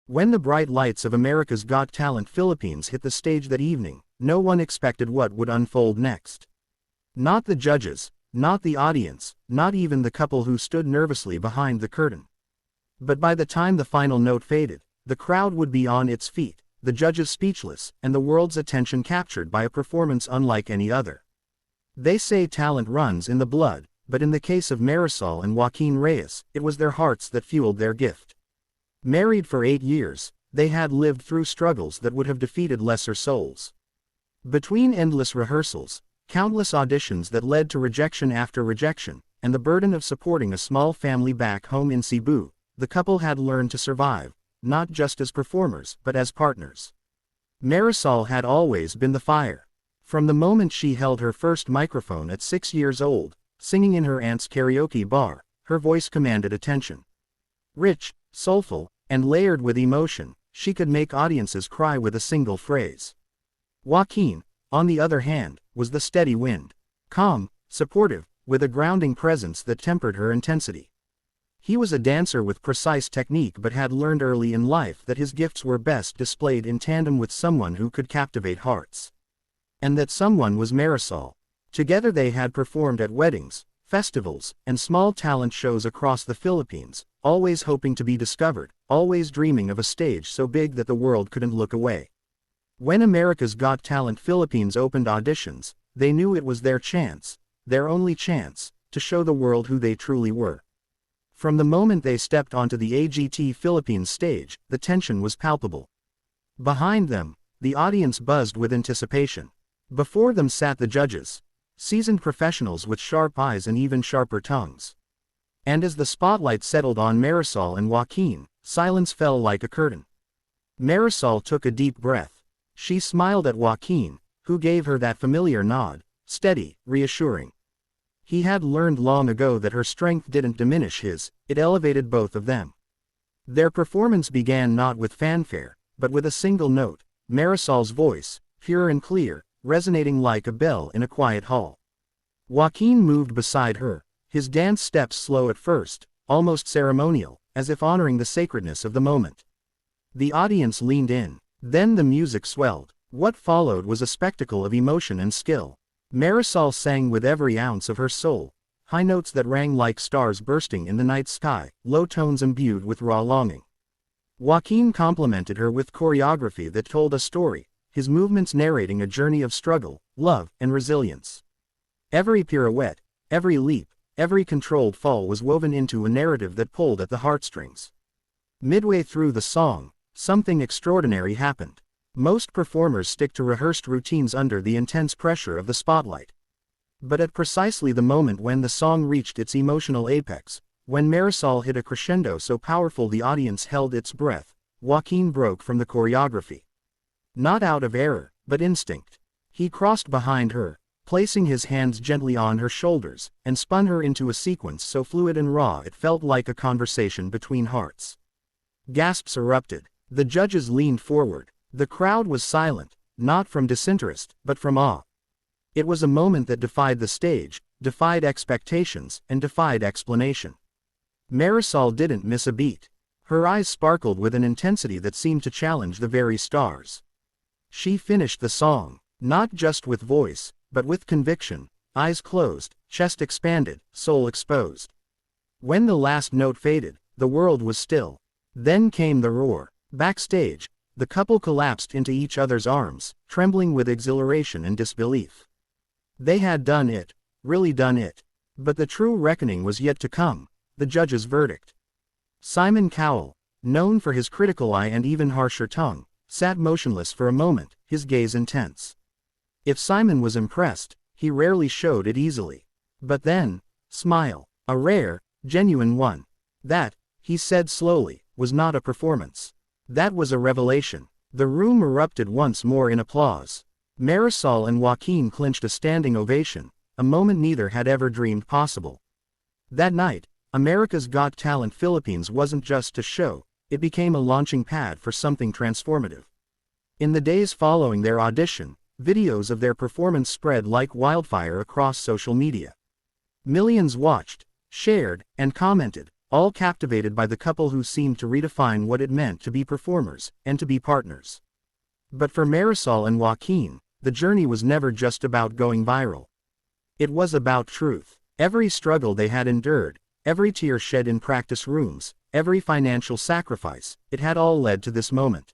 When the bright lights of America's Got Talent Philippines hit the stage that evening, no one expected what would unfold next. Not the judges, not the audience, not even the couple who stood nervously behind the curtain. But by the time the final note faded, the crowd would be on its feet, the judges speechless, and the world's attention captured by a performance unlike any other. They say talent runs in the blood, but in the case of Marisol and Joaquin Reyes, it was their hearts that fueled their gift. Married for 8 years, they had lived through struggles that would have defeated lesser souls. Between endless rehearsals, countless auditions that led to rejection after rejection, and the burden of supporting a small family back home in Cebu, the couple had learned to survive, not just as performers but as partners. Marisol had always been the fire. From the moment she held her first microphone at 6 years old, singing in her aunt's karaoke bar, her voice commanded attention. Rich, soulful, and layered with emotion, she could make audiences cry with a single phrase. Joaquin, on the other hand, was the steady wind. Calm, supportive, with a grounding presence that tempered her intensity. He was a dancer with precise technique but had learned early in life that his gifts were best displayed in tandem with someone who could captivate hearts. And that someone was Marisol. Together they had performed at weddings, festivals, and small talent shows across the Philippines, always hoping to be discovered, always dreaming of a stage so big that the world couldn't look away. When America's Got Talent Philippines opened auditions, they knew it was their chance, their only chance, to show the world who they truly were. From the moment they stepped onto the AGT Philippines stage, the tension was palpable. Behind them, the audience buzzed with anticipation. Before them sat the judges, seasoned professionals with sharp eyes and even sharper tongues. And as the spotlight settled on Marisol and Joaquin, silence fell like a curtain. Marisol took a deep breath. She smiled at Joaquin, who gave her that familiar nod, steady, reassuring. He had learned long ago that her strength didn't diminish his, it elevated both of them. Their performance began not with fanfare, but with a single note, Marisol's voice, pure and clear, resonating like a bell in a quiet hall. Joaquin moved beside her, his dance steps slow at first, almost ceremonial, as if honoring the sacredness of the moment. The audience leaned in. Then the music swelled. What followed was a spectacle of emotion and skill. Marisol sang with every ounce of her soul, high notes that rang like stars bursting in the night sky, low tones imbued with raw longing. Joaquin complimented her with choreography that told a story, his movements narrating a journey of struggle, love, and resilience. Every pirouette, every leap, every controlled fall was woven into a narrative that pulled at the heartstrings. Midway through the song, something extraordinary happened. Most performers stick to rehearsed routines under the intense pressure of the spotlight. But at precisely the moment when the song reached its emotional apex, when Marisol hit a crescendo so powerful the audience held its breath, Joaquin broke from the choreography. Not out of error, but instinct. He crossed behind her, placing his hands gently on her shoulders, and spun her into a sequence so fluid and raw it felt like a conversation between hearts. Gasps erupted. The judges leaned forward. The crowd was silent, not from disinterest, but from awe. It was a moment that defied the stage, defied expectations, and defied explanation. Marisol didn't miss a beat. Her eyes sparkled with an intensity that seemed to challenge the very stars. She finished the song, not just with voice, but with conviction, eyes closed, chest expanded, soul exposed. When the last note faded, the world was still. Then came the roar. Backstage, the couple collapsed into each other's arms, trembling with exhilaration and disbelief. They had done it, really done it. But the true reckoning was yet to come, the judge's verdict. Simon Cowell, known for his critical eye and even harsher tongue, sat motionless for a moment, his gaze intense. If Simon was impressed, he rarely showed it easily. But then, smile, a rare, genuine one. That, he said slowly, was not a performance. That was a revelation. The room erupted once more in applause. Marisol and Joaquin clinched a standing ovation, a moment neither had ever dreamed possible. That night, America's Got Talent Philippines wasn't just a show, it became a launching pad for something transformative. In the days following their audition, videos of their performance spread like wildfire across social media. Millions watched, shared, and commented, all captivated by the couple who seemed to redefine what it meant to be performers, and to be partners. But for Marisol and Joaquin, the journey was never just about going viral. It was about truth. Every struggle they had endured, every tear shed in practice rooms, every financial sacrifice, it had all led to this moment.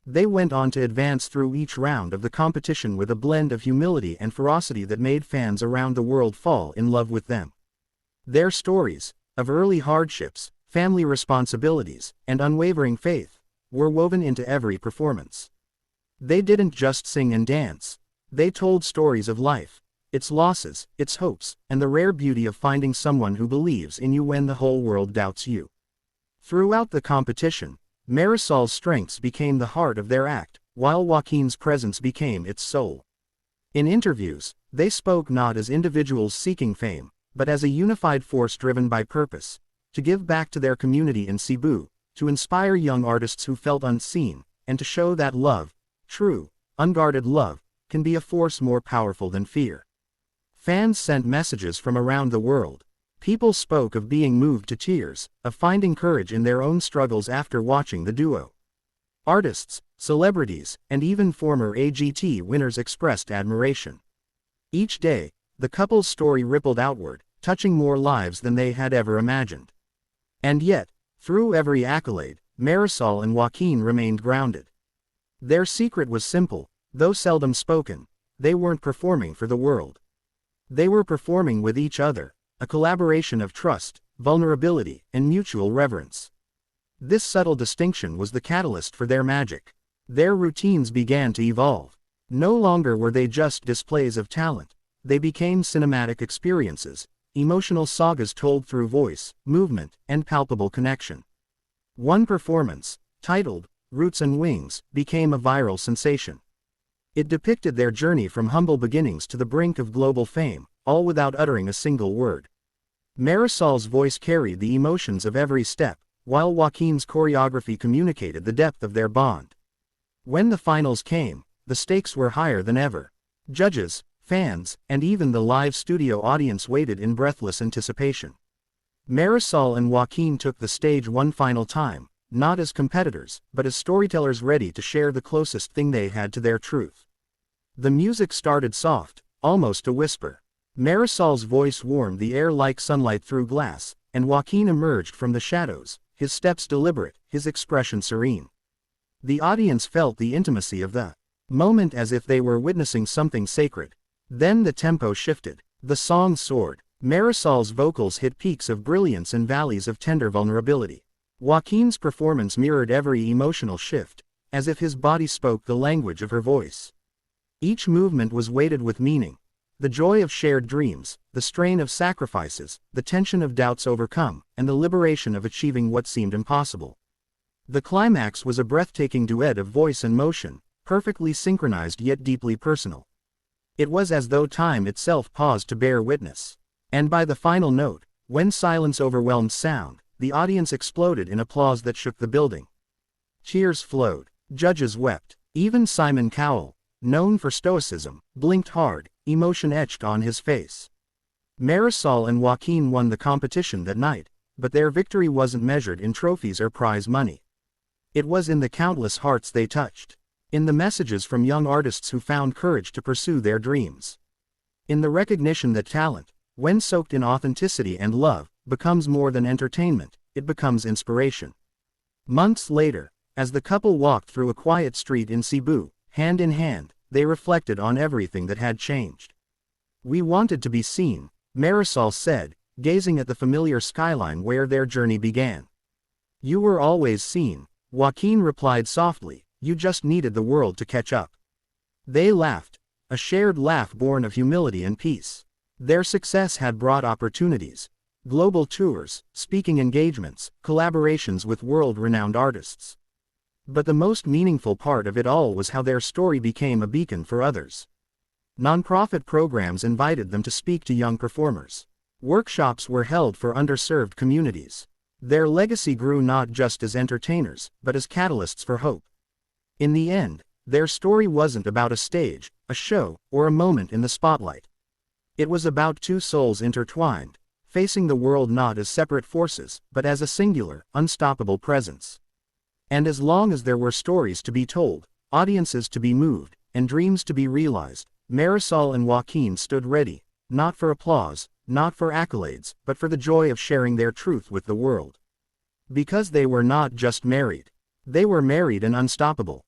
They went on to advance through each round of the competition with a blend of humility and ferocity that made fans around the world fall in love with them. Their stories, of early hardships, family responsibilities, and unwavering faith, were woven into every performance. They didn't just sing and dance. They told stories of life, its losses, its hopes, and the rare beauty of finding someone who believes in you when the whole world doubts you. Throughout the competition, Marisol's strengths became the heart of their act, while Joaquin's presence became its soul. In interviews, they spoke not as individuals seeking fame, but as a unified force driven by purpose, to give back to their community in Cebu, to inspire young artists who felt unseen, and to show that love, true, unguarded love, can be a force more powerful than fear. Fans sent messages from around the world. People spoke of being moved to tears, of finding courage in their own struggles after watching the duo. Artists, celebrities, and even former AGT winners expressed admiration. Each day, the couple's story rippled outward, touching more lives than they had ever imagined. And yet, through every accolade, Marisol and Joaquin remained grounded. Their secret was simple, though seldom spoken: they weren't performing for the world. They were performing with each other, a collaboration of trust, vulnerability, and mutual reverence. This subtle distinction was the catalyst for their magic. Their routines began to evolve. No longer were they just displays of talent. They became cinematic experiences, emotional sagas told through voice, movement, and palpable connection. One performance, titled Roots and Wings, became a viral sensation. It depicted their journey from humble beginnings to the brink of global fame, all without uttering a single word. Marisol's voice carried the emotions of every step, while Joaquin's choreography communicated the depth of their bond. When the finals came, the stakes were higher than ever. Judges, fans, and even the live studio audience waited in breathless anticipation. Marisol and Joaquin took the stage one final time, not as competitors, but as storytellers ready to share the closest thing they had to their truth. The music started soft, almost a whisper. Marisol's voice warmed the air like sunlight through glass, and Joaquin emerged from the shadows, his steps deliberate, his expression serene. The audience felt the intimacy of the moment as if they were witnessing something sacred. Then the tempo shifted. The song soared. Marisol's vocals hit peaks of brilliance and valleys of tender vulnerability. Joaquin's performance mirrored every emotional shift, as if his body spoke the language of her voice. Each movement was weighted with meaning. The joy of shared dreams, the strain of sacrifices, the tension of doubts overcome, and the liberation of achieving what seemed impossible. The climax was a breathtaking duet of voice and motion, perfectly synchronized yet deeply personal. It was as though time itself paused to bear witness. And by the final note, when silence overwhelmed sound, the audience exploded in applause that shook the building. Tears flowed. Judges wept. Even Simon Cowell, known for stoicism, blinked hard, emotion etched on his face. Marisol and Joaquin won the competition that night, but their victory wasn't measured in trophies or prize money. It was in the countless hearts they touched. In the messages from young artists who found courage to pursue their dreams. In the recognition that talent, when soaked in authenticity and love, becomes more than entertainment, it becomes inspiration. Months later, as the couple walked through a quiet street in Cebu, hand in hand, they reflected on everything that had changed. "We wanted to be seen," Marisol said, gazing at the familiar skyline where their journey began. "You were always seen," Joaquin replied softly, "you just needed the world to catch up." They laughed, a shared laugh born of humility and peace. Their success had brought opportunities. Global tours, speaking engagements, collaborations with world-renowned artists. But the most meaningful part of it all was how their story became a beacon for others. Nonprofit programs invited them to speak to young performers. Workshops were held for underserved communities. Their legacy grew not just as entertainers, but as catalysts for hope. In the end, their story wasn't about a stage, a show, or a moment in the spotlight. It was about two souls intertwined, facing the world not as separate forces, but as a singular, unstoppable presence. And as long as there were stories to be told, audiences to be moved, and dreams to be realized, Marisol and Joaquin stood ready, not for applause, not for accolades, but for the joy of sharing their truth with the world. Because they were not just married. They were married and unstoppable.